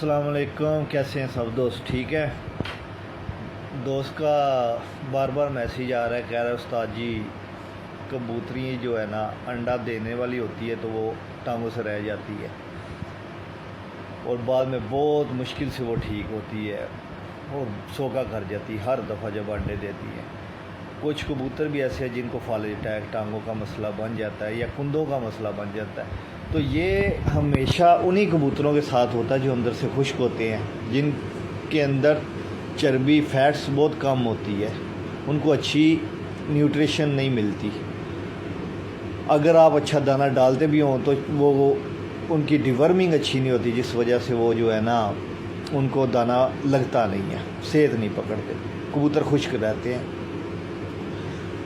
अस्सलाम वालेकुम। कैसे हैं सब दोस्त? ठीक है। दोस्त का बार बार मैसेज आ रहा है, कह रहा है उस्ताद जी कबूतरी जो है ना अंडा देने वाली होती है तो वो टांगों से रह जाती है और बाद में बहुत मुश्किल से वो ठीक होती है और सोखा कर जाती है हर दफ़ा जब अंडे देती है। कुछ कबूतर भी ऐसे हैं जिनको फॉलेज अटैक, टांगों का मसला बन जाता है या कुंदों का मसला बन जाता है। तो ये हमेशा उन्हीं कबूतरों के साथ होता है जो अंदर से खुश्क होते हैं, जिनके अंदर चर्बी, फैट्स बहुत कम होती है, उनको अच्छी न्यूट्रिशन नहीं मिलती। अगर आप अच्छा दाना डालते भी हों तो वो उनकी डिवर्मिंग अच्छी नहीं होती, जिस वजह से वो जो है ना उनको दाना लगता नहीं है, सेहत नहीं पकड़ते, कबूतर खुश्क रहते हैं।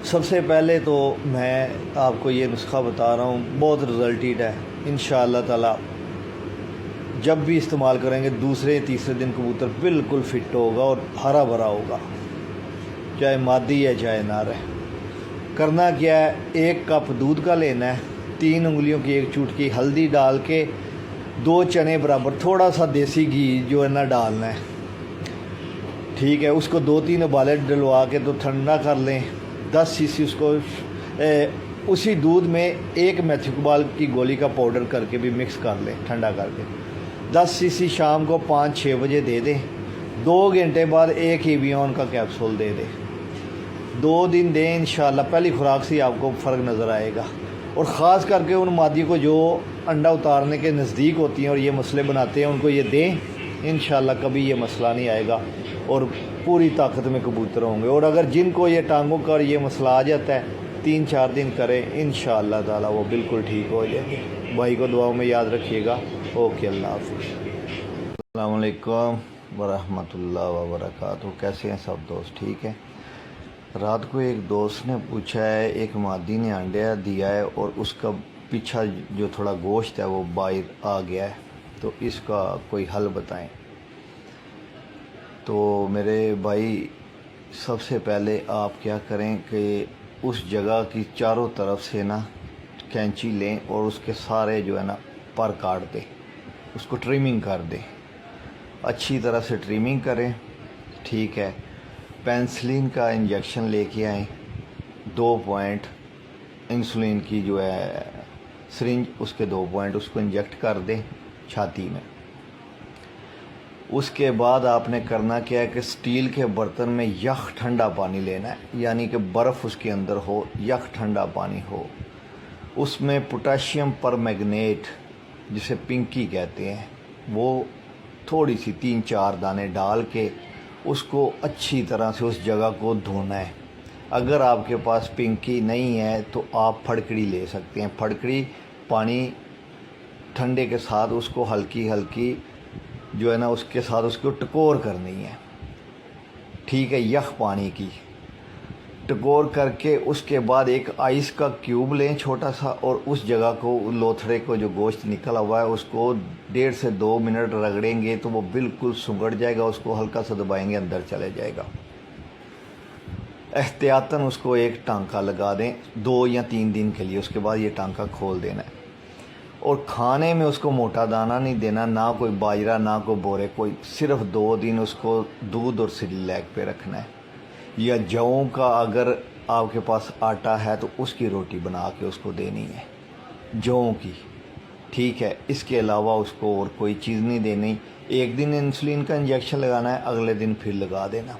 सबसे पहले तो मैं आपको ये नुस्खा बता रहा हूँ, बहुत रिजल्टेड है। इंशाअल्लाह ताला जब भी इस्तेमाल करेंगे दूसरे तीसरे दिन कबूतर बिल्कुल फिट होगा और हरा भरा होगा, चाहे मादी है चाहे नर है। करना क्या है, 1 कप दूध का लेना है, 3 उंगलियों की 1 चुटकी हल्दी डाल के 2 चने बराबर थोड़ा सा देसी घी जो है ना डालना है, ठीक है। उसको 2-3 उबाले डलवा के तो ठंडा कर लें। 10 सीसी उसको उसी दूध में 1 मेथिकोबाल की गोली का पाउडर करके भी मिक्स कर लें, ठंडा करके। 10 सीसी शाम को 5-6 बजे दे दें। 2 घंटे बाद 1 एवियन का कैप्सूल दे दें। 2 दिन दें, इंशाल्लाह पहली खुराक से आपको फ़र्क नज़र आएगा। और ख़ास करके उन मादी को जो अंडा उतारने के नज़दीक होती हैं और ये मसले बनाते हैं, उनको ये दें, इंशाल्लाह कभी ये मसला नहीं आएगा और पूरी ताकत में कबूतर होंगे। और अगर जिनको ये टांगों का ये मसला आ जाता है, 3-4 दिन करें, इंशाअल्लाह ताला वो बिल्कुल ठीक हो जाएंगे। भाई को दुआओं में याद रखिएगा। ओके, अल्लाह हाफ़िज़। अस्सलाम वालेकुम वरहमतुल्लाहि वबरकातुहू। कैसे हैं सब दोस्त? ठीक है। रात को एक दोस्त ने पूछा है, एक मादी ने अंडा दिया है और उसका पीछा जो थोड़ा गोश्त है वो बाहर आ गया है, तो इसका कोई हल बताएं। तो मेरे भाई, सबसे पहले आप क्या करें कि उस जगह की चारों तरफ से ना कैंची लें और उसके सारे जो है ना पर काट दें, उसको ट्रिमिंग कर दें, अच्छी तरह से ट्रिमिंग करें, ठीक है। पेंसिलिन का इंजेक्शन लेके आएँ, 2 पॉइंट इंसुलिन की जो है सिरिंज, उसके 2 पॉइंट उसको इंजेक्ट कर दें छाती में। उसके बाद आपने करना क्या है कि स्टील के बर्तन में यख ठंडा पानी लेना है, यानी कि बर्फ़ उसके अंदर हो, यख ठंडा पानी हो। उसमें पोटाशियम परमैंगनेट, जिसे पिंकी कहते हैं, वो थोड़ी सी 3-4 दाने डाल के उसको अच्छी तरह से उस जगह को धोना है। अगर आपके पास पिंकी नहीं है तो आप फड़कड़ी ले सकते हैं। फड़कड़ी पानी ठंडे के साथ उसको हल्की हल्की जो है ना उसके साथ उसको टकोर करनी है, ठीक है, यख पानी की टकोर करके। उसके बाद एक आइस का क्यूब लें छोटा सा, और उस जगह को, लोथड़े को जो गोश्त निकला हुआ है, उसको 1.5 से 2 मिनट रगड़ेंगे तो वो बिल्कुल सुगड़ जाएगा। उसको हल्का सा दबाएंगे, अंदर चले जाएगा। एहतियातन उसको एक टांका लगा दें 2 या 3 दिन के लिए, उसके बाद ये टांका खोल देना है। और खाने में उसको मोटा दाना नहीं देना, ना कोई बाजरा ना कोई बोरे, कोई सिर्फ 2 दिन उसको दूध और सिरलैक पे रखना है। या जौ का अगर आपके पास आटा है तो उसकी रोटी बना के उसको देनी है, जौ की, ठीक है। इसके अलावा उसको और कोई चीज़ नहीं देनी। 1 दिन इंसुलिन का इंजेक्शन लगाना है, अगले दिन फिर लगा देना।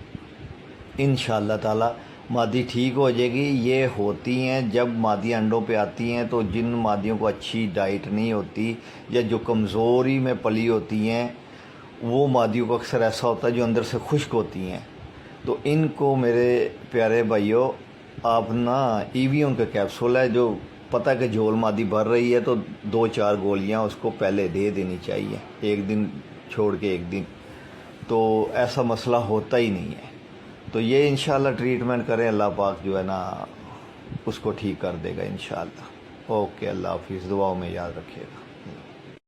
इंशाअल्लाह ताला मादी ठीक हो जाएगी। ये होती हैं जब मादी अंडों पे आती हैं, तो जिन मादियों को अच्छी डाइट नहीं होती या जो कमज़ोरी में पली होती हैं, वो मादियों को अक्सर ऐसा होता है जो अंदर से खुश्क होती हैं। तो इनको मेरे प्यारे भाइयों, आप ना ईवियन का कैप्सूल है, जो पता है कि झोल मादी भर रही है तो 2-4 गोलियां उसको पहले दे देनी चाहिए, 1 दिन छोड़ के 1 दिन, तो ऐसा मसला होता ही नहीं है। तो ये इंशाल्लाह ट्रीटमेंट करें, अल्लाह पाक जो है ना उसको ठीक कर देगा इंशाल्लाह। ओके, अल्लाह हाफिज़। दुआओं में याद रखिएगा।